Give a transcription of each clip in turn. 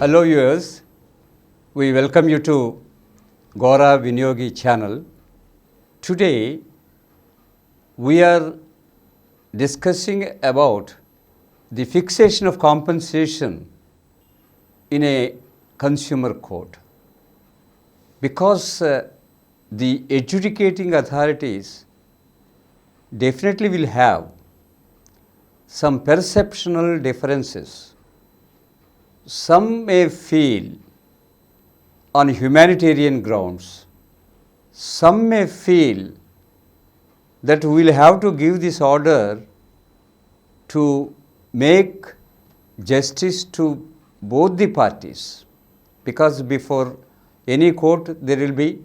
Hello viewers, we welcome you to Gora Viniyogi channel. Today we are discussing about the fixation of compensation in a consumer court. Because the adjudicating authorities definitely will have some perceptual differences. Some may feel on humanitarian grounds. Some may feel that we will have to give this order to make justice to both the parties, because before any court there will be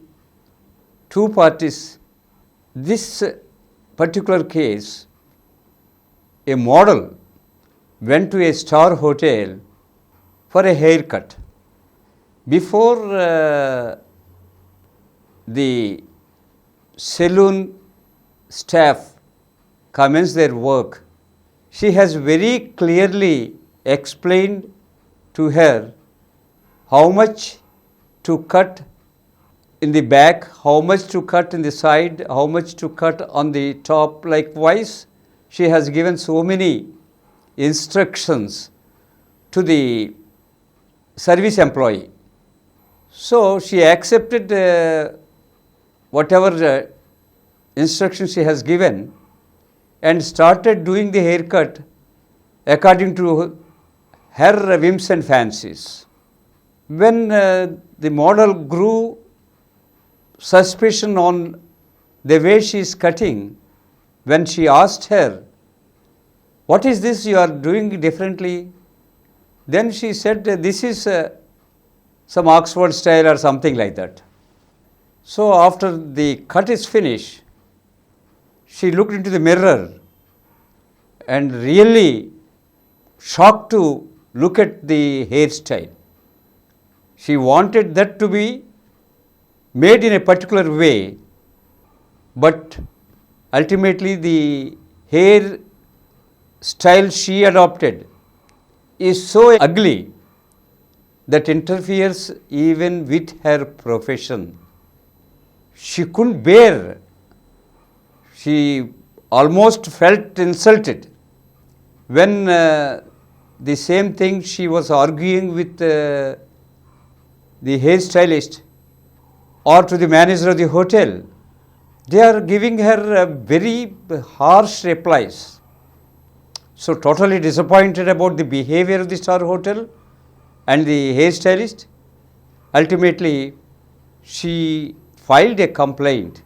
two parties. This particular case, a model went to a star hotel for a haircut. Before the saloon staff commence their work, she has very clearly explained to her how much to cut in the back, how much to cut in the side, how much to cut on the top. Likewise, she has given so many instructions to the service employee. So she accepted whatever instructions she has given and started doing the haircut according to her whims and fancies. When the model grew suspicion on the way she is cutting, when she asked her, "What is this you are doing differently?" Then she said, "This is some Oxford style or something like that." So after the cut is finished, she looked into the mirror and really shocked to look at the hairstyle. She wanted that to be made in a particular way, but ultimately the hair style she adopted is so ugly that interferes even with her profession. She couldn't bear. She almost felt insulted when the same thing she was arguing with the hairstylist or to the manager of the hotel. They are giving her very harsh replies. So totally disappointed about the behavior of the Star Hotel and the hairstylist. Ultimately, she filed a complaint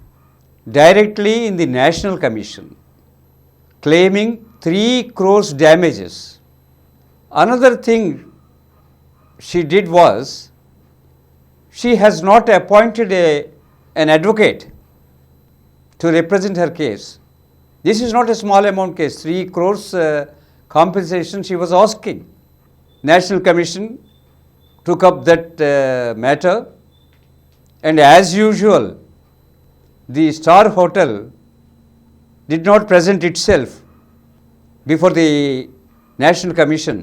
directly in the National Commission, claiming 3 crores damages. Another thing she did was, she has not appointed an advocate to represent her case. This is not a small amount case, 3 crores compensation she was asking. National Commission took up that matter, and as usual, the Star Hotel did not present itself before the National Commission,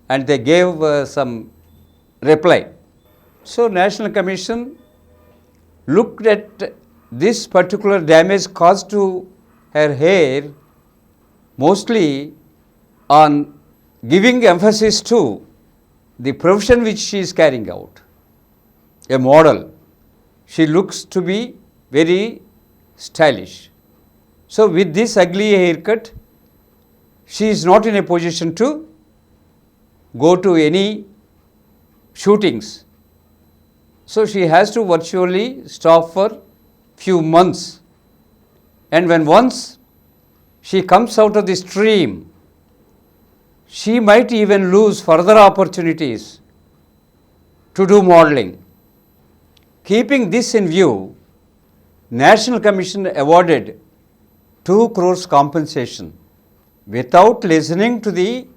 and they gave some reply. So National Commission looked at this particular damage caused to her hair mostly on giving emphasis to the profession which she is carrying out. A model. She looks to be very stylish. So with this ugly haircut, she is not in a position to go to any shootings. So she has to virtually stop for few months. And when once she comes out of the stream, she might even lose further opportunities to do modeling. Keeping this in view, National Commission awarded 2 crores compensation without listening to the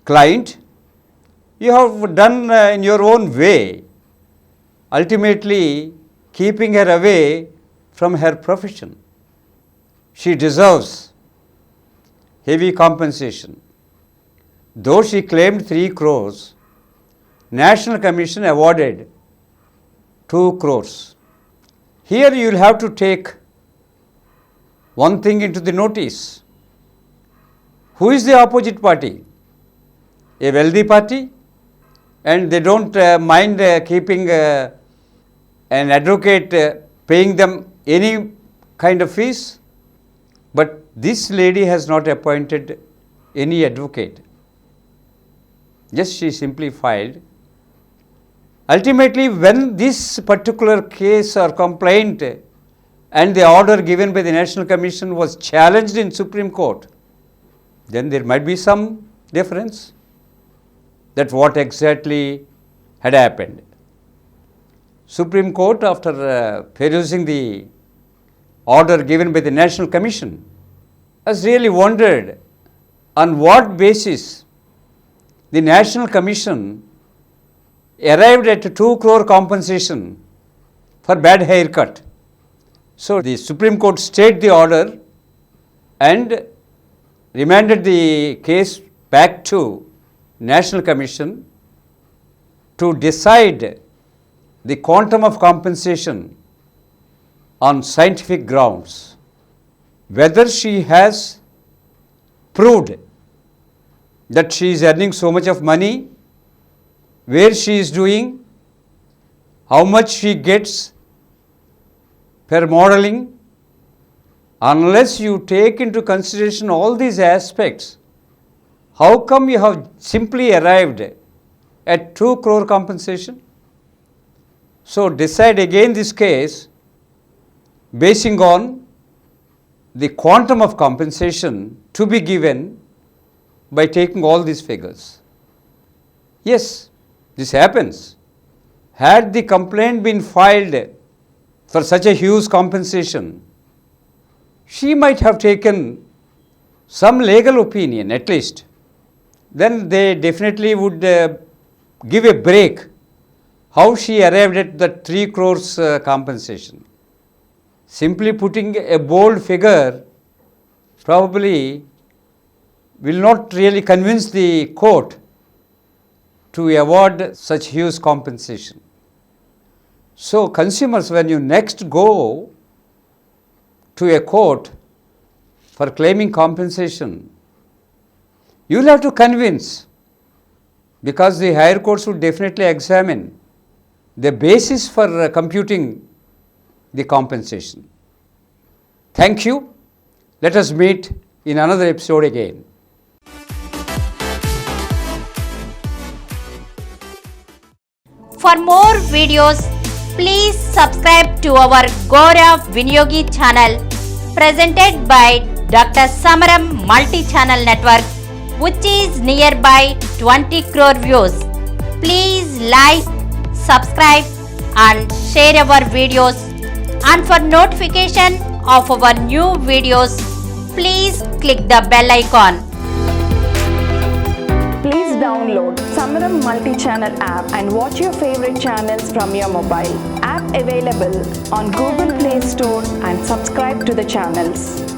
client. You have done in your own way, ultimately keeping her away from her profession. She deserves heavy compensation. Though she claimed 3 crores, National Commission awarded 2 crores. Here you will have to take one thing into the notice. Who is the opposite party? A wealthy party, and they don't mind keeping an advocate paying them any kind of fees. But this lady has not appointed any advocate. Just she simply filed. Ultimately, when this particular case or complaint and the order given by the National Commission was challenged in Supreme Court, then there might be some difference that what exactly had happened. Supreme Court, after perusing the order given by the National Commission, has really wondered on what basis the National Commission arrived at 2 crore compensation for bad haircut. So the Supreme Court stayed the order and remanded the case back to National Commission to decide the quantum of compensation on scientific grounds. Whether she has proved that she is earning so much of money, where she is doing, how much she gets per modeling. Unless you take into consideration all these aspects, how come you have simply arrived at 2 crore compensation? So decide again this case basing on the quantum of compensation to be given by taking all these figures. Yes, this happens. Had the complaint been filed for such a huge compensation, she might have taken some legal opinion at least. Then they definitely would give a break how she arrived at the 3 crores compensation. Simply putting a bold figure probably will not really convince the court to award such huge compensation. So consumers, when you next go to a court for claiming compensation, you will have to convince, because the higher courts will definitely examine the basis for computing the compensation. Thank you. Let us meet in another episode again. For more videos, please subscribe to our Gora Viniyogi channel presented by Dr. Samaram multi-channel network, which is nearby 20 crore views. Please like, subscribe and share our videos. And for notification of our new videos, please click the bell icon. Please download Samaram multi-channel app and watch your favorite channels from your mobile. App available on Google Play Store and subscribe to the channels.